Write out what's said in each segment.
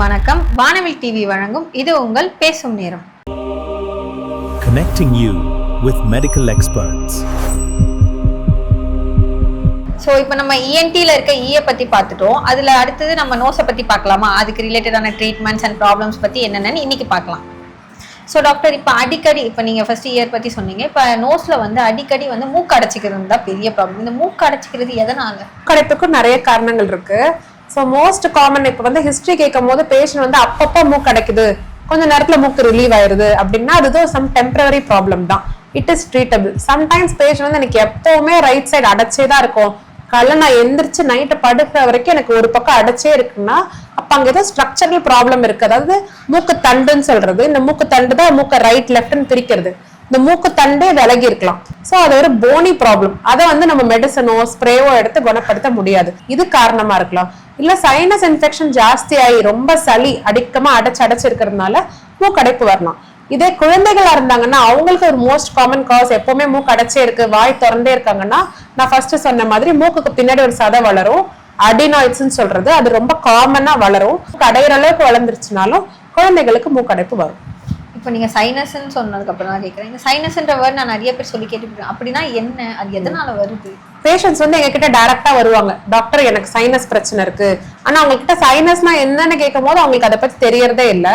அனைவருக்கும் வணக்கம். வானவில் டிவி வழங்கும் இது உங்கள் பேசும் நேரம். Connecting you with medical experts. So இப்போ நம்ம இஎன்டியில் இருக்க ஈயை பற்றி பார்த்துட்டோம். அதில் அடுத்தது நம்ம நோஸை பற்றி பார்க்கலாமா? அதுக்கு ரிலேட்டடான ட்ரீட்மெண்ட்ஸ் அண்ட் ப்ராப்ளம்ஸ் பற்றி என்னென்னு இன்னைக்கு பார்க்கலாம். ஸோ டாக்டர், இப்போ அடிக்கடி இப்போ நீங்கள் ஃபர்ஸ்ட் இயர் பற்றி சொன்னீங்க. இப்போ நோஸில் வந்து அடிக்கடி வந்து மூக்கு அடைச்சிக்கிறது தான் பெரிய ப்ராப்ளம். இந்த மூக்கு அடைச்சிக்கிறது எதனால? கடைப்புக்கும் நிறைய காரணங்கள் இருக்கு. ஸோ மோஸ்ட் காமன் இப்போ வந்து ஹிஸ்டரி கேட்கும் போது பேஷண்ட் வந்து அப்பப்போ மூக்கு அடைக்குது, கொஞ்ச நேரத்துல மூக்கு ரிலீவ் ஆயிருது அப்படின்னா அதுதான் சம் டெம்பரரி ப்ராப்ளம் தான். It is treatable. Sometimes patient வந்து எனக்கு எப்பவுமே ரைட் சைடு அடைச்சே தான் இருக்கும், காலைல நான் எந்திரிச்சு நைட்டு படுக்கிற வரைக்கும் எனக்கு ஒரு பக்கம் அடைச்சே இருக்குன்னா அப்ப அங்க ஏதோ ஸ்ட்ரக்சரல் ப்ராப்ளம் இருக்கு. அதாவது மூக்கு தண்டுன்னு சொல்றது, இந்த மூக்கு தண்டு தான் மூக்கு ரைட் லெஃப்ட்னு பிரிக்கிறது. இந்த மூக்கு தண்டே விலகி இருக்கலாம். சோ அது ஒரு போனி ப்ராப்ளம். அதை வந்து நம்ம மெடிசனோ ஸ்ப்ரேவோ எடுத்து குணப்படுத்த முடியாது. இது காரணமா இருக்கலாம். இல்ல சைனஸ் இன்ஃபெக்ஷன் ஜாஸ்தி ஆகி ரொம்ப சளி அடிக்கமா அடைச்சு இருக்கிறதுனால மூக்கடைப்பு வரலாம். இதே குழந்தைகளா இருந்தாங்கன்னா அவங்களுக்கு ஒரு மோஸ்ட் காமன் காஸ் எப்பவுமே மூக்கு அடைச்சே இருக்கு, வாய் திறந்தே இருக்காங்கன்னா நான் ஃபர்ஸ்ட் சொன்ன மாதிரி மூக்குக்கு பின்னாடி ஒரு சதை வளரும், அடினாய்ட்ஸ்ன்னு சொல்றது, அது ரொம்ப காமனா வளரும். அடையிற அளவுக்கு வளர்ந்துருச்சுனாலும் குழந்தைகளுக்கு மூக்கடைப்பு வரும். இப்போ நீங்கள் சைனஸ்ன்னு சொன்னதுக்கு அப்புறம் தான் கேட்குறேன். இந்த சைனஸ்ன்ற வேர்ட் நான் நிறைய பேர் சொல்லி கேட்டுருக்கேன். அப்படின்னா என்ன, அது எதனால வருது? பேஷண்ட்ஸ் வந்து எங்ககிட்ட டைரக்டா வருவாங்க, டாக்டர் எனக்கு சைனஸ் பிரச்சனை இருக்கு. ஆனா அவங்க கிட்ட சைனஸ்னா என்னன்னு கேட்கும் போது அவங்களுக்கு அதை பத்தி தெரியறதே இல்லை.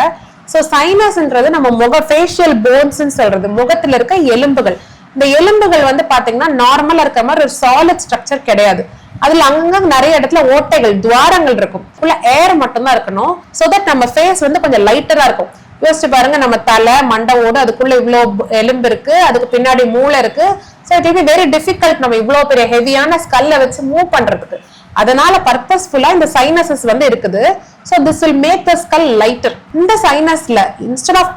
ஸோ சைனஸ்ன்றது நம்ம முக ஃபேஷியல் போன்ஸ்ன்னு சொல்றது, முகத்துல இருக்க எலும்புகள். இந்த எலும்புகள் வந்து பாத்தீங்கன்னா நார்மலா இருக்க மாதிரி ஒரு சாலிட் ஸ்ட்ரக்சர் கிடையாது. அதுல அங்கங்க நிறைய இடத்துல ஓட்டைகள், துவாரங்கள் இருக்கும். ஃபுல்லா ஏர் மட்டும் தான் இருக்கணும். ஸோ தட் நம்ம ஃபேஸ் வந்து கொஞ்சம் லைட்டரா இருக்கும். யோசிச்சு பாருங்க, நம்ம தலை மண்டை ஓடு, அதுக்குள்ள இவ்வளவு எலும்பு இருக்கு, அதுக்கு பின்னாடி மூளை இருக்கு. So it will be very difficult நம்ம இவ்வளவு பெரிய ஹெவியான ஸ்கல்ல வச்சு மூவ் பண்றதுக்கு. அதனால பர்பஸ்ஃபுல்லா இந்த சைனசஸ் வந்து இருக்குது. So this will make the skull lighter. இந்த சைனஸ்ல இன்ஸ்டெட் ஆஃப்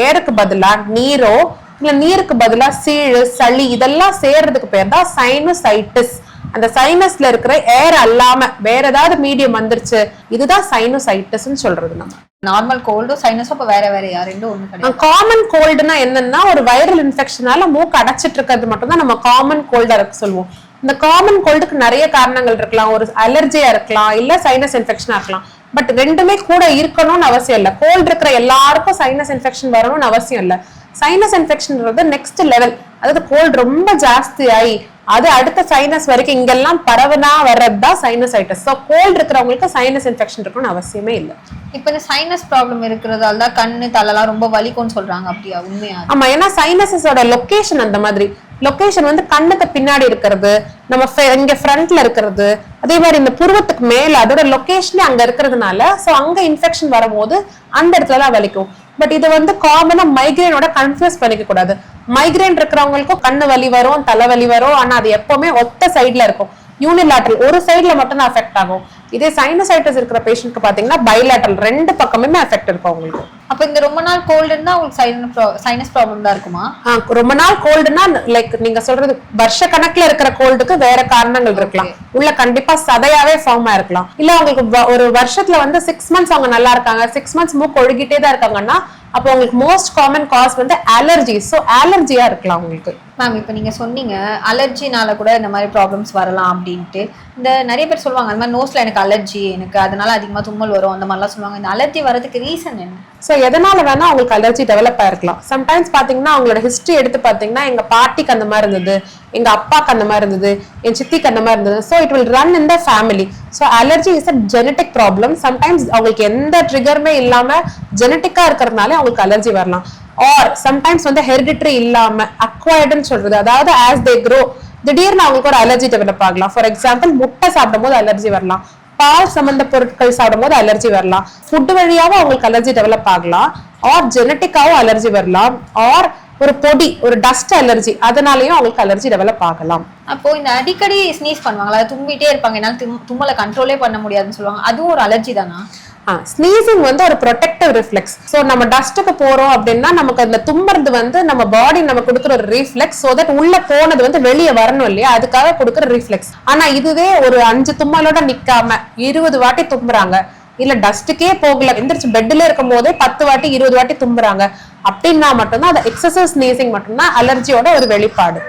ஏருக்கு பதிலா நீரோ இல்ல நீருக்கு பதிலா சீழு, சளி இதெல்லாம் சேர்றதுக்கு பேர் தான் சைனோசைட்டிஸ். அந்த சைனஸ்ல இருக்கிற ஏர் அல்லாம வேற ஏதாவது மீடியம் வந்துருச்சு, இதுதான் சைனோசைட்டிஸ்ன்னு சொல்றது. நம்ம நார்மல் கோல்டும் சைனஸும் இப்போ வேற வேறையா? ரெண்டும் ஒண்ணு கிடையாது. காமன் கோல்டுனா என்னன்னா ஒரு வைரல் இன்ஃபெக்ஷனால மூக்கு அடைச்சிட்டு இருக்கிறது மட்டும் தான் நம்ம காமன் கோல்டா சொல்லுவோம். இந்த காமன் கோல்டுக்கு நிறைய காரணங்கள் இருக்கலாம். ஒரு அலர்ஜியா இருக்கலாம், இல்ல சைனஸ் இன்ஃபெக்ஷனா இருக்கலாம். பட் ரெண்டுமே கூட இருக்கணும்னு அவசியம் இல்லை. கோல்டு இருக்கிற எல்லாருக்கும் சைனஸ் இன்ஃபெக்ஷன் வரணும்னு அவசியம் இல்லை. சைனஸ் இன்ஃபெக்ஷன்ன்றது நெக்ஸ்ட் லெவல். அதாவது கோல்டு ரொம்ப ஜாஸ்தி ஆகி அது அடுத்த சைனஸ் வரைக்கும் இங்கெல்லாம் பரவனா வர்றதுதான் சைனசைட்டிஸ். ஸோ கோல்டு இருக்கிறவங்களுக்கு சைனஸ் இன்ஃபெக்ஷன் இருக்கணும்னு அவசியமே இல்லை. இப்போ இந்த சைனஸ் ப்ராப்ளம் இருக்கிறதால தான் கண்ணு தலைலாம் ரொம்ப வலிக்கும்னு சொல்றாங்க. அப்படியா? உண்மையா? ஆமா, ஏன்னா சைனஸஸோட லொகேஷன் அந்த மாதிரி. லொகேஷன் வந்து கண்ணுக்கு பின்னாடி இருக்கிறது, நம்ம இங்க ஃப்ரண்ட்ல இருக்கிறது, அதே மாதிரி இந்த புருவத்துக்கு மேல, அதோட லொகேஷனே அங்க இருக்கிறதுனால சோ அங்க இன்ஃபெக்ஷன் வரும்போது அந்த இடத்துல தான் வலிக்கும். பட் இது வந்து காமனா மைக்ரேனோட கன்ஃபியூஸ் பண்ணிக்க கூடாது. மைக்ரேன் இருக்கிறவங்களுக்கும் கண்ணு வலி வரும், தலைவலி வரும். ஆனா அது எப்பவுமே ஒத்த சைட்ல இருக்கும், யூனிலேட்டரல், ஒரு சைட்ல மட்டும் தான் அஃபெக்ட் ஆகும். இதே சைனசைட்டிஸ் இருக்கிற பேஷண்ட்க்கு பாத்தீங்கன்னா பைலேட்டரல், ரெண்டு பக்கமுமே அஃபெக்ட் இருக்கும் அவங்களுக்கு. அப்ப இந்த ரொம்ப நாள் கோல்டு இருந்தா உங்களுக்கு சைனஸ் ப்ராப்ளம் தான் இருக்குமா? ரொம்ப நாள் கோல்டுனா லைக் நீங்க சொல்றது வருஷ கணக்குல இருக்கிற கோல்டுக்கு வேற காரணங்கள் இருக்கலாம். உள்ள கண்டிப்பா சதையாவே ஃபார்ம் ஆயிருக்கலாம். இல்ல அவங்களுக்கு ஒரு வருஷத்துல வந்து 6 months அவங்க நல்லா இருக்காங்க, 6 months மூக்கு ஒழுகிட்டே தான் இருக்காங்கன்னா அப்போ உங்களுக்கு மோஸ்ட் காமன் காஸ் வந்து அலர்ஜி. ஸோ அலர்ஜியா இருக்கலாம் உங்களுக்கு. மேம், இப்போ நீங்க சொன்னீங்க அலர்ஜினால கூட இந்த மாதிரி ப்ராப்ளம்ஸ் வரலாம் அப்படின்ட்டு. இந்த நிறைய பேர் சொல்லுவாங்க அந்த மாதிரி நோஸ்ல எனக்கு அலர்ஜி, எனக்கு அதனால அதிகமா தும்மல் வரும், அந்த மாதிரிலாம் சொல்லுவாங்க. இந்த அலர்ஜி வரதுக்கு ரீசன் என்ன? ஸோ எதனால வேணா அவங்களுக்கு அலர்ஜி டெவலப் ஆயிருக்கலாம். சம்டைம்ஸ் பாத்தீங்கன்னா அவங்களோட ஹிஸ்டரி எடுத்து பாத்தீங்கன்னா எங்க பாட்டிக்கு அந்த மாதிரி இருந்தது, எங்க அப்பாக்கு அந்த மாதிரி இருந்தது, என் சித்திக்கு அந்த மாதிரி இருந்தது. So it will run in the family. So allergy is a genetic problem. Sometimes அவங்களுக்கு எந்த ட்ரிகருமே இல்லாம ஜெனட்டிக்கா இருக்கிறதுனால அவங்களுக்கு அலர்ஜி வரலாம். ஆர் சம்டைம்ஸ் வந்து ஹெரிடிட்டரி இல்லாம அக்வயர்டுன்னு சொல்றது, அதாவது ஆஸ் தே க்ரோ திடீர்னு அவங்களுக்கு ஒரு அலர்ஜி டெவலப் ஆகலாம். ஃபார் எக்ஸாம்பிள் முட்டை சாப்பிடும் போது அலர்ஜி வரலாம், பால் சம்பந்த பொருட்கள் சாப்பிடும் போது அலர்ஜி வரலாம், ஃபுட் வழியாவும் அவங்களுக்கு அலர்ஜி டெவலப் ஆகலாம், ஆர் ஜெனட்டிக்காவும் அலர்ஜி வரலாம், ஆர் ஒரு பொடி, ஒரு டஸ்ட் அலர்ஜி, அதனாலயும் அவங்களுக்கு அலர்ஜி டெவலப் ஆகலாம். அப்போ இந்த அடிக்கடி ஸ்னீஸ் பண்ணுவாங்களா, தும்பிட்டே இருப்பாங்க, என்னால தும்மலை கண்ட்ரோலே பண்ண முடியாதுன்னு சொல்லுவாங்க, அதுவும் ஒரு அலர்ஜி தானா? ஸ்னீசிங் வந்து ஒரு ப்ரொடெக்டிவ் ரிஃப்ளெக்ஸ். ஸோ நம்ம டஸ்ட்டுக்கு போறோம் அப்படின்னா நமக்கு அந்த தும்புறது வந்து நம்ம பாடி நம்ம கொடுக்குற ஒரு ரிஃப்ளெக்ஸ். ஸோ தட் உள்ள போனது வந்து வெளியே வரணும் இல்லையா, அதுக்காக கொடுக்குற ரிஃப்ளெக்ஸ். ஆனா இதுவே ஒரு 5 தும்மலோட நிக்காம 20 வாட்டி தும்புறாங்க, இல்ல டஸ்ட்டுக்கே போகல, எந்திரிச்சு பெட்ல இருக்கும் போதே 10 வாட்டி 20 வாட்டி தும்புறாங்க அப்படின்னா மட்டும்தான் அது எக்ஸசிவ் ஸ்னீசிங் மட்டும்தான் அலர்ஜியோட ஒரு வெளிப்பாடு.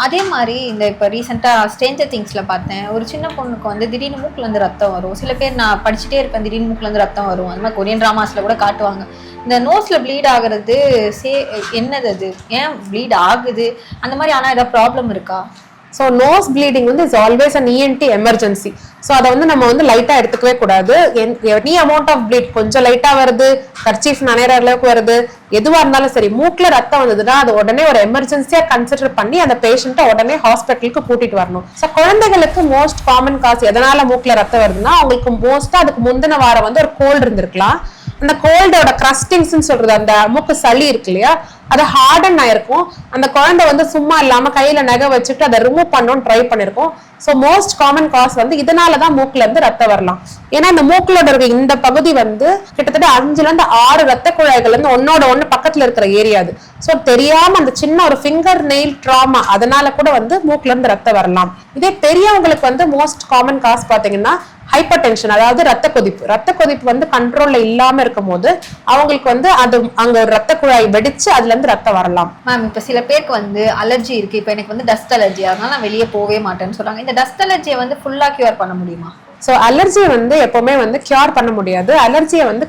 அதே மாதிரி இந்த இப்போ ரீசெண்டாக ஸ்ட்ரேஞ்சர் திங்ஸ்ல பார்த்தேன், ஒரு சின்ன பொண்ணுக்கு வந்து திடீர்னு மூக்குல இருந்து ரத்தம் வரும். சில பேர் நான் படிச்சுட்டே இருப்பேன், திடீர்னு மூக்குல இருந்து ரத்தம் வரும். அந்த மாதிரி கொரியன் டிராமாஸ்ல கூட காட்டுவாங்க. இந்த நோஸ்ல ப்ளீட் ஆகுறது என்னது, அது ஏன் ப்ளீட் ஆகுது, அந்த மாதிரி ஆனால் ஏதாவது ப்ராப்ளம் இருக்கா? ஸோ நோஸ் ப்ளீடிங் வந்து is always an ENT emergency. So அதை வந்து நம்ம வந்து லைட்டா எடுத்துக்கவே கூடாது. எனி அமௌண்ட் ஆஃப் ப்ளீட், கொஞ்சம் லைட்டா வருது, கர்ச்சீஃப் நனைகிற அளவுக்கு வருது, எதுவா இருந்தாலும் சரி, மூக்குல ரத்தம் வந்ததுன்னா அது உடனே ஒரு எமர்ஜென்சியா கன்சிடர் பண்ணி அந்த பேஷண்ட்டை உடனே ஹாஸ்பிட்டலுக்கு கூட்டிட்டு வரணும். ஸோ குழந்தைகளுக்கு மோஸ்ட் காமன் காஸ் எதனால மூக்குல ரத்தம் வருதுன்னா, அவங்களுக்கு மோஸ்டா அதுக்கு முந்தின வாரம் வந்து ஒரு கோல்டு இருந்திருக்கலாம். அந்த கோல்டோட கிரஸ்டிங்ஸ் சொல்றது, அந்த மூக்கு சளி இருக்கு இல்லையா, அது ஹார்டன் ஆயிருக்கும். அந்த குழந்தை வந்து சும்மா இல்லாம கையில நகை வச்சுட்டு அதை ரிமூவ் பண்ணணும்னு ட்ரை பண்ணிருக்கோம். ஸோ மோஸ்ட் காமன் காஸ் வந்து இதனாலதான் மூக்குல இருந்து ரத்தம் வரலாம். ஏன்னா இந்த மூக்குல இருக்க இந்த பகுதி வந்து கிட்டத்தட்ட 5ல இருந்து 6 ரத்த குழாய்கள் வந்து ஒன்னோட ஒண்ணு பக்கத்துல இருக்கிற ஏரியா அது. ஸோ தெரியாம அந்த சின்ன ஒரு ஃபிங்கர் நெயில் ட்ராமா அதனால கூட வந்து மூக்குல இருந்து ரத்தம் வரலாம். இதே பெரியவங்களுக்கு வந்து மோஸ்ட் காமன் காஸ் பாத்தீங்கன்னா ஹைப்பர் டென்ஷன், அதாவது ரத்த கொதிப்பு வந்து கண்ட்ரோல்ல இல்லாம இருக்கும் போது அவங்களுக்கு வந்து அது அங்க ஒரு ரத்த குழாய் வெடிச்சு அதுல இருந்து ரத்தம் வரலாம். மேம் இப்ப சில பேருக்கு வந்து அலர்ஜி இருக்கு, இப்ப எனக்கு வந்து டஸ்ட் அலர்ஜி, அதனால நான் வெளியே போவே மாட்டேன்னு சொல்றாங்க. இந்த டஸ்ட் அலர்ஜியை வந்து ஃபுல்லா கியூர் பண்ண முடியுமா? ஸோ அலர்ஜியை வந்து எப்பவுமே வந்து கியூர் பண்ண முடியாது. அலர்ஜியை வந்து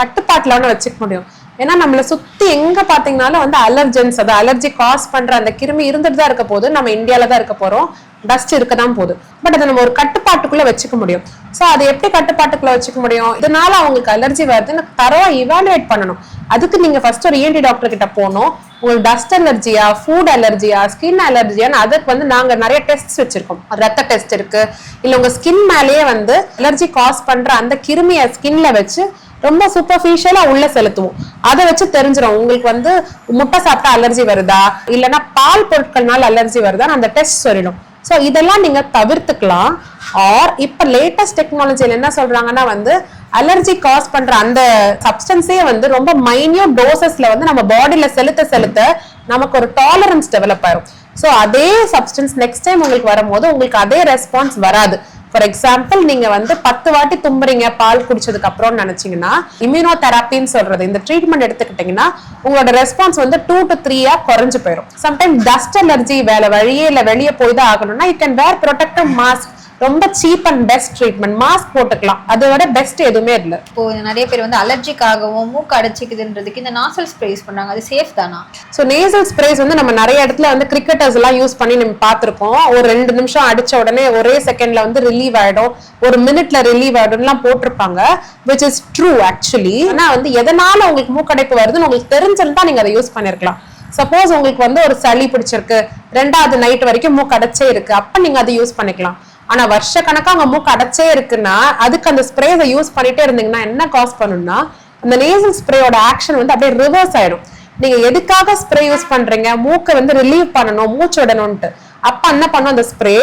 கட்டுப்பாட்டுல வச்சுக்க முடியும். ஏன்னா நம்மள சுத்தி எங்க பாத்தீங்கன்னாலும் வந்து அலர்ஜென்ஸ், அது அலர்ஜி காஸ் பண்ற அந்த கிருமி இருந்துட்டு தான் இருக்க போது. நம்ம இந்தியால தான் இருக்க போறோம், டஸ்ட் இருக்கதான் போகுது. பட் அதை நம்ம ஒரு கட்டுப்பாட்டுக்குள்ள வச்சுக்க முடியும். சோ அதை எப்படி கட்டுப்பாட்டுக்குள்ள வச்சுக்க முடியும்? இதனால அவங்களுக்கு அலர்ஜி வருதுன்னு தரவா இவாலுவேட் பண்ணணும். அதுக்கு நீங்க ஃபர்ஸ்ட் ஒரு ENT டாக்டர் கிட்ட போகணும். உங்களுக்கு டஸ்ட் அலர்ஜியா, ஃபுட் அலர்ஜியா, ஸ்கின் அலர்ஜியான்னு அதுக்கு வந்து நாங்க நிறைய டெஸ்ட் வச்சிருக்கோம். ரத்த டெஸ்ட் இருக்கு, இல்ல உங்க ஸ்கின் மேலேயே வந்து அலர்ஜி காஸ் பண்ற அந்த கிருமியை ஸ்கின்ல வச்சு ரொம்ப சூப்பர்ஃபிஷியலா உள்ள செலுத்துவோம். அதை வச்சு தெரிஞ்சிடும் உங்களுக்கு வந்து முட்டை சாப்பிட்டா அலர்ஜி வருதா, இல்லைன்னா பால் பொருட்கள்னால அலர்ஜி வருதான்னு அந்த டெஸ்ட் சொல்லிடும். ஸோ இதெல்லாம் நீங்க தவிர்த்துக்கலாம். ஆர் இப்ப லேட்டஸ்ட் டெக்னாலஜில என்ன சொல்றாங்கன்னா வந்து அலர்ஜி காஸ் பண்ற அந்த சப்ஸ்டன்ஸே வந்து ரொம்ப மைன்யூட் டோசஸ்ல வந்து நம்ம பாடியில செலுத்த நமக்கு ஒரு டாலரன்ஸ் டெவலப் ஆயிரும். ஸோ அதே சப்ஸ்டன்ஸ் நெக்ஸ்ட் டைம் உங்களுக்கு வரும்போது உங்களுக்கு அதே ரெஸ்பான்ஸ் வராது. ஃபார் எக்ஸாம்பிள் நீங்க வந்து 10 வாட்டி தும்புறீங்க பால் குடிச்சதுக்கு அப்புறம் நினைச்சீங்கன்னா, இம்யூனோதெரப்பின்னு சொல்றது இந்த ட்ரீட்மெண்ட் எடுத்துக்கிட்டீங்கன்னா உங்களோட ரெஸ்பான்ஸ் வந்து 2 to 3 குறைஞ்சு போயிடும். சம்டைம் டஸ்ட் அலர்ஜி வேற வழியே இல்ல, வெளியே போய் தான் ஆகணும்னா you can wear protective mask. ரொம்ப cheap and best treatment mask போட்டுக்கலாம், அதை விட பெஸ்ட் எதுவுமே இல்ல. இப்போ நிறைய பேர் வந்து அலர்ஜிக்காகவும் மூக்கு அடைச்சிக்குதுன்றதுக்கு இந்த நாசல் ஸ்ப்ரேஸ் பண்றாங்க, அது சேஃப் தானா? ஸோ நேசல் ஸ்ப்ரேஸ் வந்து நம்ம நிறைய இடத்துல வந்து கிரிக்கெட்டர்ஸ் எல்லாம் யூஸ் பண்ணி நம்ம பார்த்திருக்கோம். ஒரு 2 நிமிஷம் அடிச்ச உடனே ஒரே செகண்ட்ல வந்து ரிலீவ் ஆயிடும், ஒரு மினிட்ல ரிலீவ் ஆயிடும்லாம் போட்டிருப்பாங்க, which is true actually. ஆனா வந்து எதனால உங்களுக்கு மூக்கடைப்பு வருதுன்னு உங்களுக்கு தெரிஞ்சிருந்தா நீங்க அதை யூஸ் பண்ணிருக்கலாம். சப்போஸ் உங்களுக்கு வந்து ஒரு சளி பிடிச்சிருக்கு, 2வது நைட் வரைக்கும் மூக்கு அடைச்சே இருக்கு, அப்ப நீங்க அதை யூஸ் பண்ணிக்கலாம். ஆனா வருஷ கணக்கா உங்க மூக்கு அடைச்சே இருக்குன்னா அதுக்கு அந்த ஸ்ப்ரேஸை யூஸ் பண்ணிட்டே இருந்தீங்கன்னா என்ன காஸ் பண்ணும்னா அந்த நேசல் ஸ்ப்ரேயோட ஆக்ஷன் வந்து அப்படியே ரிவர்ஸ் ஆயிடும். நீங்க எதுக்காக ஸ்ப்ரே யூஸ் பண்றீங்க, மூக்கை வந்து ரிலீவ் பண்ணணும், மூச்சு விடணும்ட்டு, அப்ப என்ன பண்ணும் அந்த ஸ்ப்ரே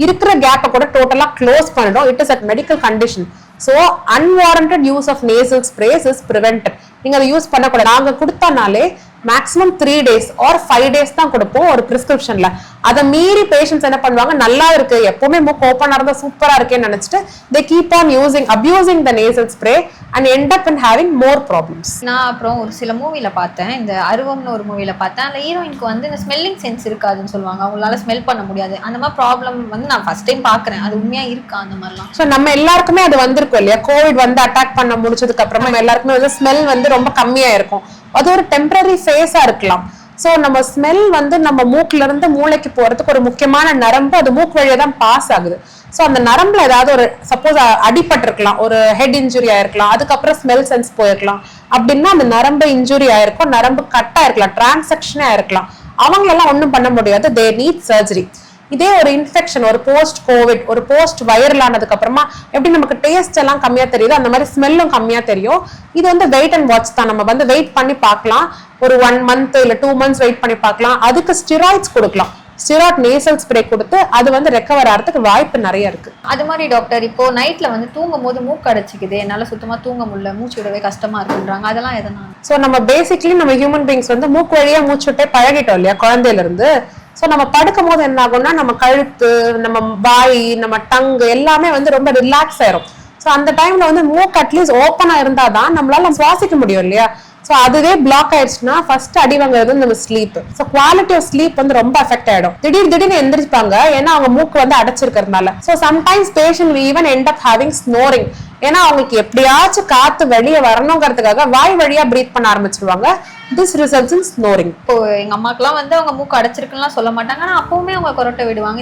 இருக்கிற கேப்பை கூட டோட்டலா க்ளோஸ் பண்ணிடும். It is a medical condition. So unwarranted use of nasal sprays is prevented. நீங்க அதை யூஸ் பண்ணக்கூடாது. நாங்க கொடுத்தனாலே மேக்ஸிமம் 3 days ஆர் 5 days தான் கொடுப்போம் ஒரு பிரிஸ்கிரிப்ஷன்ல. அதை மீறி பேஷண்ட்ஸ் என்ன பண்ணுவாங்க, நல்லா இருக்கு எப்பவுமே மூக்கு ஓப்பனா இருந்தா சூப்பரா இருக்கேன்னு நினைச்சிட்டு they keep on abusing the nasal spray and end up in having more problems. நான் அப்புறம் ஒரு சில மூவில பார்த்தேன், இந்த அருவம்னு ஒரு மூவில பார்த்தேன், அந்த ஹீரோயினுக்கு வந்து இந்த ஸ்மெல்லிங் சென்ஸ் இருக்காதுன்னு சொல்லுவாங்க, அவங்களால ஸ்மெல் பண்ண முடியாது. அந்த மாதிரி ப்ராப்ளம் வந்து நான் ஃபர்ஸ்ட் டைம் பாக்குறேன், அது உண்மையா இருக்கா அந்த மாதிரிலாம்? ஸோ நம்ம எல்லாருக்குமே அது வந்திருக்கும் இல்லையா, கோவிட் வந்து அட்டாக் பண்ண முடிச்சதுக்கு அப்புறமா எல்லாருக்குமே வந்து ஸ்மெல் வந்து ரொம்ப கம்மியா இருக்கும். அது ஒரு டெம்பரரி ஃபேஸா இருக்கலாம். சோ நம்ம ஸ்மெல் வந்து நம்ம மூக்குல இருந்து மூளைக்கு போறதுக்கு ஒரு முக்கியமான நரம்பு, அது மூக்கு வழியா தான் பாஸ் ஆகுது. சோ அந்த நரம்புல ஏதாவது ஒரு சப்போஸ் அடிபட்டு இருக்கலாம், ஒரு ஹெட் இன்ஜுரி ஆயிருக்கலாம், அதுக்கப்புறம் ஸ்மெல் சென்ஸ் போயிருக்கலாம். அப்படின்னா அந்த நரம்பு இன்ஜுரி ஆயிருக்கும், நரம்பு கட் ஆயிருக்கலாம், டிரான்சாக்ஷனே ஆயிருக்கலாம். அவங்களெல்லாம் ஒண்ணும் பண்ண முடியாது, தே நீட் சர்ஜரி. இதே ஒரு இன்ஃபெக்ஷன், ஒரு போஸ்ட் கோவிட், ஒரு போஸ்ட் வைரல் ஆனதுக்கு அப்புறமா எப்படி நமக்கு டேஸ்ட் எல்லாம் கம்மியா தெரியுது, அந்த மாதிரி ஸ்மெல்லும் கம்மியா தெரியும். இது வந்து வெயிட் அண்ட் வாட்ச் தான். நம்ம வந்து வெயிட் பண்ணி பார்க்கலாம், ஒரு 1 month இல்ல 2 months வெயிட் பண்ணி பார்க்கலாம். அதுக்கு ஸ்டெராய்ட்ஸ் கொடுக்கலாம், ஸ்டெராய்ட் நேசல் ஸ்ப்ரே கொடுத்து அது வந்து ரெக்கவர் ஆகிறதுக்கு வாய்ப்பு நிறைய இருக்கு. அது மாதிரி டாக்டர், இப்போ நைட்ல வந்து தூங்கும் போது மூக்கு அடைச்சிக்குது, என்னால சுத்தமா தூங்க முடியல, மூச்சு விடவே கஷ்டமா இருக்குன்றாங்க, அதெல்லாம் எதனால? சோ நம்ம பேசிக்கலி நம்ம ஹியூமன் பீயிங்ஸ் வந்து மூக்கு வழியா மூச்சு விட்டே பழகிட்டோம் இல்லையா குழந்தையில இருந்து. சோ நம்ம படுக்கும் போது என்ன ஆகும்னா நம்ம கழுத்து, நம்ம வாய், நம்ம டங்கு எல்லாமே வந்து ரொம்ப ரிலாக்ஸ் ஆயிரும். ஸோ அந்த டைம்ல வந்து மூக்கு அட்லீஸ்ட் ஓப்பனா இருந்தாதான் நம்மளால சுவாசிக்க முடியும் இல்லையா. ஸோ அதுவே பிளாக் ஆயிடுச்சுன்னா ஃபர்ஸ்ட் அடி வாங்குறது நம்ம sleep. So quality of sleep வந்து ரொம்ப அஃபெக்ட் ஆயிடும். திடீர்னு எந்திரிப்பாங்க, ஏன்னா அவங்க மூக்கு வந்து அடைச்சிருக்கிறதுனால. So sometimes patient even end up having snoring. ஏன்னா அவங்களுக்கு எப்படியாச்சும் காத்து வெளியே வரணுங்கிறதுக்காக வாய் வழியா பிரீத் பண்ண ஆரம்பிச்சிருவாங்க. This results in snoring. இப்போ எங்க அம்மாக்கெல்லாம் வந்து அவங்க மூக்கு அடைச்சிருக்குன்னு சொல்ல மாட்டாங்க, ஆனா அப்பவுமே அவங்க கொரட்டை விடுவாங்க.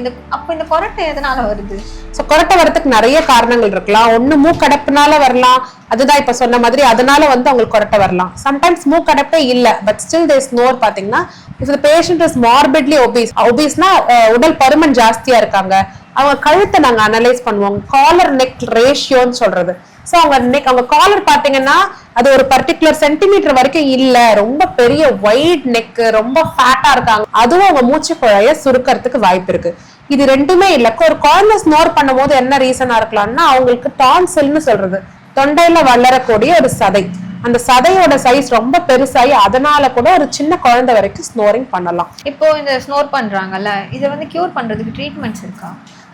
இந்த கொரட்டை எதனால வருது? ஸோ கொரட்டை வரதுக்கு நிறைய காரணங்கள் இருக்கலாம். ஒண்ணு மூக்கடைப்புனால வரலாம், அதுதான் இப்ப சொன்ன மாதிரி, அதனால வந்து அவங்களுக்கு கொரட்டை வரலாம். சம்டைம்ஸ் மூக்கடைப்பே இல்ல, பட் ஸ்டில் தே ஸ்னோர். பாத்தீங்கன்னா if the patient is morbidly obese, obesனா உடல் பருமன் ஜாஸ்தியா இருக்காங்க, அவங்க கழுத்தை நாங்க அனலைஸ் பண்ணுவோம், காலர் நெக் ரேஷியோன்னு சொல்றது. ஸோ அவங்க காலர் பாத்தீங்கன்னா அது ஒரு பர்டிகுலர் சென்டிமீட்டர் வரைக்கும் இல்ல, ரொம்ப பெரிய வைட் நெக், ரொம்ப ஃபேட்டா இருக்காங்க, அதுவும் அவங்க மூச்சு குழாய சுருக்கிறதுக்கு வாய்ப்பு இருக்கு. இது ரெண்டுமே இல்ல. ஒரு குழந்தை ஸ்னோர் பண்ணும் போது என்ன ரீசனா இருக்கலாம்னா அவங்களுக்கு டான்சில்னு சொல்றது, தொண்டையில வளரக்கூடிய ஒரு சதை, அந்த சதையோட சைஸ் ரொம்ப பெருசாகி அதனால கூட ஒரு சின்ன குழந்தை வரைக்கும் ஸ்னோரிங் பண்ணலாம். இப்போ இந்த ஸ்னோர் பண்றாங்கல்ல, இதை வந்து கியூர் பண்றதுக்கு ட்ரீட்மெண்ட்ஸ் இருக்கா?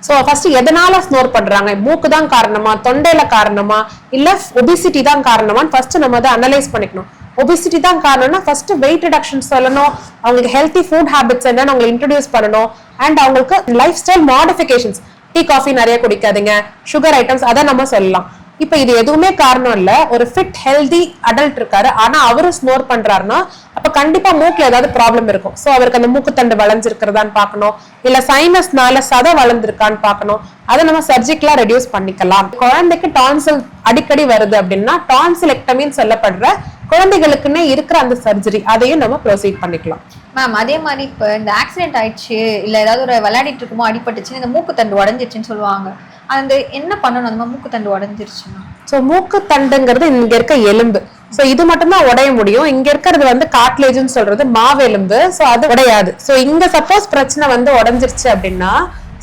ஸோ ஃபர்ஸ்ட் எதனால ஸ்னோர் பண்றாங்க, மூக்கு தான் காரணமா, தொண்டையில காரணமா, இல்ல ஒபிசிட்டி தான் காரணமான்னு ஃபர்ஸ்ட் நம்ம அதை அனலைஸ் பண்ணிக்கணும். ஒபிசிட்டி தான் காரணம்னா ஃபர்ஸ்ட் வெயிட் ரிடக்ஷன் சொல்லணும், அவங்களுக்கு ஹெல்த்தி ஃபுட் ஹேபிட்ஸ் என்னன்னு அவங்களை இன்ட்ரடியூஸ் பண்ணணும், அண்ட் அவங்களுக்கு life style modifications, tea coffee நிறைய குடிக்காதீங்க, சுகர் ஐட்டம்ஸ், அதை நம்ம சொல்லலாம். இப்ப இது எதுவுமே காரணம் இல்ல, ஒரு ஃபிட் ஹெல்தி அடல்ட் இருக்காரு, ஆனா அவரும் ஸ்னோர் பண்றாருன்னா அப்ப கண்டிப்பா மூக்குல ஏதாவது ப்ராப்ளம் இருக்கும். சோ அவருக்கு அந்த மூக்கு தண்டு வளைஞ்சிருக்கிறதான்னு பார்க்கணும், இல்ல சைனஸ்னால சதை வளர்ந்துருக்கான்னு பார்க்கணும். அதை நம்ம சர்ஜிக்கலா ரெடியூஸ் பண்ணிக்கலாம். குழந்தைக்கு டான்சில் அடிக்கடி வருது அப்படின்னா டான்சிலெக்டமின்னு சொல்லப்படுற குழந்தைகளுக்குன்னே இருக்கிற அந்த சர்ஜரி, அதையும் நம்ம ப்ரொசீட் பண்ணிக்கலாம். மேம் அதே மாதிரி இப்போ இந்த ஆக்சிடென்ட் ஆயிடுச்சு, இல்ல ஏதாவது ஒரு விளையாடிட்டு இருக்குமோ அடிபட்டுச்சுன்னு இந்த மூக்கு தண்டு உடஞ்சிருச்சுன்னு சொல்லுவாங்க, அந்த என்ன பண்ணணும் அந்த மூக்கு தண்டு உடஞ்சிருச்சுன்னா? ஸோ மூக்கு தண்டுங்கிறது இங்க இருக்க எலும்பு, ஸோ இது மட்டும் தான் உடைய முடியும். இங்க இருக்கிறது வந்து காட்லேஜ்னு சொல்றது மாவெலும்பு, ஸோ அது உடையாது. ஸோ இங்க சப்போஸ் பிரச்சனை வந்து உடஞ்சிருச்சு அப்படின்னா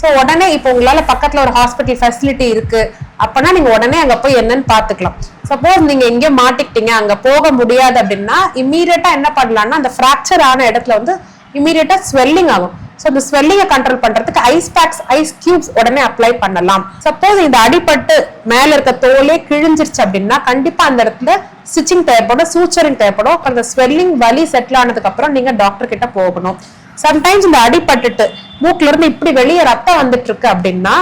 ஸோ உடனே இப்போ உங்களால பக்கத்துல ஒரு ஹாஸ்பிட்டல் ஃபெசிலிட்டி இருக்கு அப்பனா நீங்க உடனே அங்க போய் என்னன்னு பாத்துக்கலாம். சப்போஸ் நீங்க எங்க மாட்டிக்கிட்டீங்க, அங்க போக முடியாது அப்படின்னா இம்மீடியட்டா என்ன பண்ணலாம்னா அந்த ஃப்ராக்சர் ஆன இடத்துல வந்து இம்மீடியட்டா ஸ்வெல்லிங் ஆகும். ஸோ இந்த ஸ்வெல்லிங்கை கண்ட்ரோல் பண்றதுக்கு ஐஸ் பேக்ஸ், ஐஸ் கியூப்ஸ் உடனே அப்ளை பண்ணலாம். சப்போஸ் இந்த அடிபட்டு மேல இருக்க தோலே கிழிஞ்சிருச்சு அப்படின்னா கண்டிப்பா அந்த இடத்துல ஸ்டிச்சிங் தேவைப்படும், சூச்சரிங் தேவைப்படும். அந்த ஸ்வெல்லிங் வலி செட்டில் ஆனதுக்கு அப்புறம் நீங்க டாக்டர் கிட்ட போகணும். சம்டைம்ஸ் இந்த அடிபட்டுட்டு மூக்குல இருந்து இப்படி வெளியே ரத்தம் வந்துட்டு இருக்கு அப்படின்னா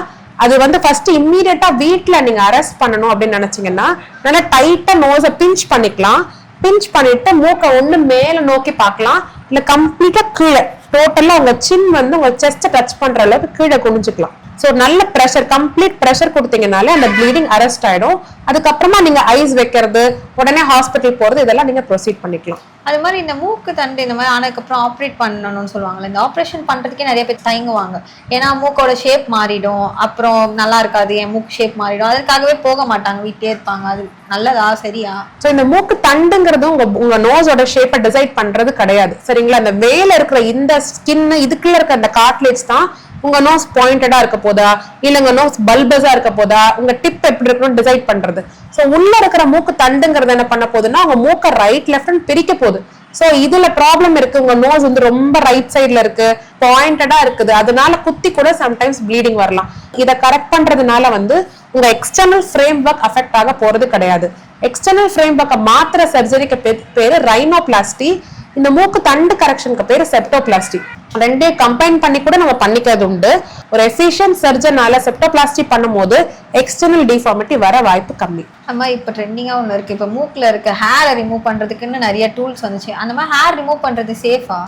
அது வந்து ஃபர்ஸ்ட் இம்மீடியட்டா வீட்டுல நீங்க அரெஸ்ட் பண்ணணும் அப்படின்னு நினைச்சீங்கன்னா நல்லா டைட்டா நோஸை பிஞ்ச் பண்ணிக்கலாம். பிஞ்ச் பண்ணிட்டு மூக்கை ஒண்ணு மேல நோக்கி பார்க்கலாம், இல்ல கம்ப்ளீட்டா கீழே டோட்டலா உங்க சின் வந்து உங்க செஸ்ட் டச் பண்ற அளவுக்கு கீழே குனிஞ்சுக்கலாம். ஸோ நல்ல ப்ரெஷர், கம்ப்ளீட் ப்ரெஷர் கொடுத்தீங்கனாலே அந்த ப்ளீடிங் அரெஸ்ட் ஆயிடும். அதுக்கப்புறமா நீங்க ஐஸ் வைக்கிறது, உடனே ஹாஸ்பிட்டல் போறது, இதெல்லாம் நீங்க ப்ரொசீட் பண்ணிக்கலாம். அது மாதிரி இந்த மூக்கு தண்டு இந்த மாதிரி ஆனதுக்கப்புறம் ஆப்ரேட் பண்ணணும்னு சொல்லுவாங்கல்ல, இந்த ஆப்ரேஷன் பண்றதுக்கே நிறைய பேர் தயங்குவாங்க. ஏன்னா மூக்கோட ஷேப் மாறிடும், அப்புறம் நல்லா இருக்காது, என் மூக்கு ஷேப் மாறிடும், அதுக்காகவே போக மாட்டாங்க, வீட்டே இருப்பாங்க. அது நல்லதா சரியா? ஸோ இந்த மூக்கு தண்டுங்கிறது உங்க நோஸோட ஷேப்பை டிசைட் பண்றது கிடையாது, சரிங்களா? அந்த மேல இருக்கிற இந்த ஸ்கின், இதுக்குள்ள இருக்க அந்த கார்ட்லேஜ் தான் உங்க நோஸ் பாயிண்டடா இருக்க போதா, இல்ல உங்க நோஸ் பல்பஸா இருக்க போதா, உங்க டிப் எப்படி இருக்கணும்னு டிசைட் பண்றது. சோ உள்ள இருக்கிற மூக்கு தண்டுங்கிறது என்ன பண்ண போகுதுன்னா உங்க மூக்க ரைட் லெஃப்ட் பிரிக்க போகுது. சோ இதுல ப்ராப்ளம் இருக்கு, உங்க நோஸ் வந்து ரொம்ப ரைட் சைட்ல இருக்கு, பாயிண்டடா இருக்குது, அதனால குத்தி கூட சம்டைம்ஸ் ப்ளீடிங் வரலாம். இதை கரெக்ட் பண்றதுனால வந்து உங்க எக்ஸ்டர்னல் ஃப்ரேம் ஒர்க் அஃபெக்ட் ஆக போறது கிடையாது. எக்ஸ்டர்னல் ஃப்ரேம் ஒர்க்கை மாத்திர சர்ஜரிக்கு பேரு ரைனோபிளாஸ்டி, இந்த மூக்கு தண்டு கரெக்ஷனுக்கு பேரு செப்டோபிளாஸ்டி. ரெண்டே கம்பைன் பண்ணி கூட நம்ம பண்ணிக்கிறது உண்டு. ஒரு எஃபிஷியன்ட் சர்ஜனால செப்டோபிளாஸ்டி பண்ணும்போது எக்ஸ்டர்னல் டிஃபார்மிட்டி வர வாய்ப்பு கம்மி. அம்மா இப்ப ட்ரெண்டிங்கா ஒண்ணு இருக்கு, இப்ப மூக்குல இருக்க ஹேரை ரிமூவ் பண்றதுக்குன்னு நிறைய டூல்ஸ் வந்துச்சு. அந்த மாதிரி ஹேர் ரிமூவ் பண்றது சேஃபா?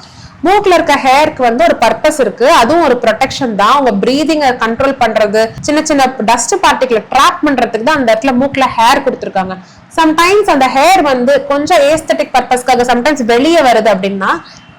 மூக்குல இருக்க ஹேருக்கு வந்து ஒரு பர்பஸ் இருக்கு, அதுவும் ஒரு ப்ரொடெக்ஷன் தான். உங்க பிரீதிங்கை கண்ட்ரோல் பண்றது, சின்ன சின்ன டஸ்ட் பார்ட்டிகளை ட்ராப் பண்றதுக்கு தான் அந்த இடத்துல மூக்குல ஹேர் கொடுத்துருக்காங்க. சம்டைம்ஸ் அந்த ஹேர் வந்து கொஞ்சம் ஏஸ்தட்டிக் பர்பஸ்க்காக சம்டைம்ஸ் வெளியே வருது அப்படின்னா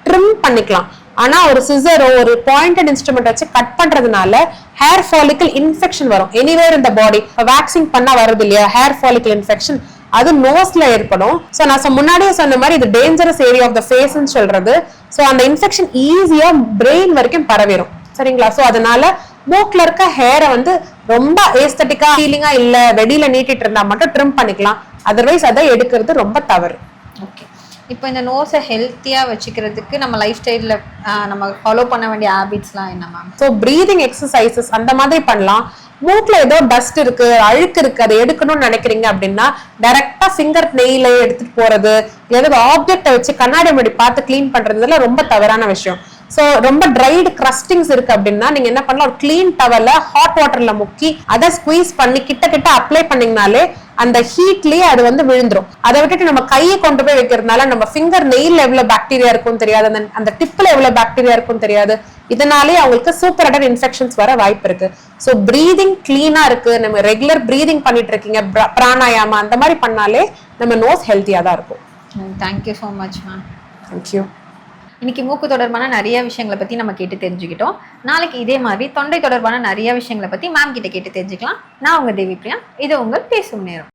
ட்ரிம் பண்ணிக்கலாம். ஆனா ஒரு சிசரோ ஒரு பாயிண்டட் இன்ஸ்ட்ருமெண்ட் வச்சு கட் பண்றதுனால ஹேர் ஃபாலிக்கல் இன்ஃபெக்ஷன் வரும் எனிவேர் இந்த பாடி. வேக்சிங் பண்ணா வருது இல்லையா ஹேர் ஃபாலிக்கல் இன்ஃபெக்ஷன், அது நோஸ்ல ஏற்படும். சோ நான் முன்னாடியே சொன்ன மாதிரி இது டேஞ்சரஸ் ஏரியா ஆஃப் த ஃபேஸ்ன்னு சொல்றது. சோ அந்த இன்ஃபெக்ஷன் ஈஸியா பிரெயின் வரைக்கும் பரவிடும், சரிங்களா? சோ அதனால மூக்குல இருக்க ஹேரை வந்து ரொம்ப ஏஸ்தட்டிக்கா ஃபீலிங்கா இல்ல வெளியில நீட்டிட்டு இருந்தா மட்டும் ட்ரிம் பண்ணிக்கலாம், அதர்வைஸ் அதை எடுக்கிறது ரொம்ப தவறு. ஓகே, இப்போ இந்த நோஸை ஹெல்த்தியா வச்சுக்கிறதுக்கு நம்ம லைஃப் ஸ்டைல்ல நம்ம ஃபாலோ பண்ண வேண்டிய ஹேபிட்ஸ்லாம் என்ன மேம்? ஸோ ப்ரீதிங் எக்ஸசைசஸ் அந்த மாதிரி பண்ணலாம். மூக்குல ஏதோ டஸ்ட் இருக்கு, அழுக்கு இருக்கு, அதை எடுக்கணும்னு நினைக்கிறீங்க அப்படின்னா டைரக்டா ஃபிங்கர் நெயில எடுத்துட்டு போறது, ஏதாவது ஆப்ஜெக்ட வச்சு கண்ணாடி முடி பார்த்து கிளீன் பண்றதுல ரொம்ப தவறான விஷயம். சோ ரொம்ப ட்ரைடு கிரஸ்டிங்ஸ் இருக்கு அப்படின்னா நீங்க என்ன பண்ணலாம், ஒரு கிளீன் டவல ஹாட் வாட்டர்ல முக்கி அதை ஸ்குவீஸ் பண்ணி கிட்ட அப்ளை பண்ணீங்கனாலே அந்த ஹீட்லயே அது வந்து விழுந்துரும். அதை விட்டுட்டு நம்ம கையை கொண்டு போய் வைக்கிறதுனால நம்ம ஃபிங்கர் நெயில் எவ்வளவு பாக்டீரியா இருக்கும் தெரியாது, அந்த டிப்ல எவ்வளவு பாக்டீரியா இருக்கும் தெரியாது. இதனாலே அவங்களுக்கு சூப்பர் அடர் இன்ஃபெக்ஷன்ஸ் வர வாய்ப்பு இருக்கு. ஸோ பிரீதிங் கிளீனா இருக்கு, நம்ம ரெகுலர் பிரீதிங் பண்ணிட்டு இருக்கீங்க, பிராணாயாமா அந்த மாதிரி பண்ணாலே நம்ம நோஸ் ஹெல்த்தியா தான் இருக்கும். Thank you so much ma'am. Thank you. இன்னைக்கு மூக்கு தொடர்பான நிறைய விஷயங்களை பத்தி நம்ம கேட்டு தெரிஞ்சுக்கிட்டோம். நாளைக்கு இதே மாதிரி தொண்டை தொடர்பான நிறைய விஷயங்களை பத்தி மேம் கிட்ட கேட்டு தெரிஞ்சுக்கலாம். நான் உங்க தேவி பிரியா, இது உங்கள் பேசும் நேரம்.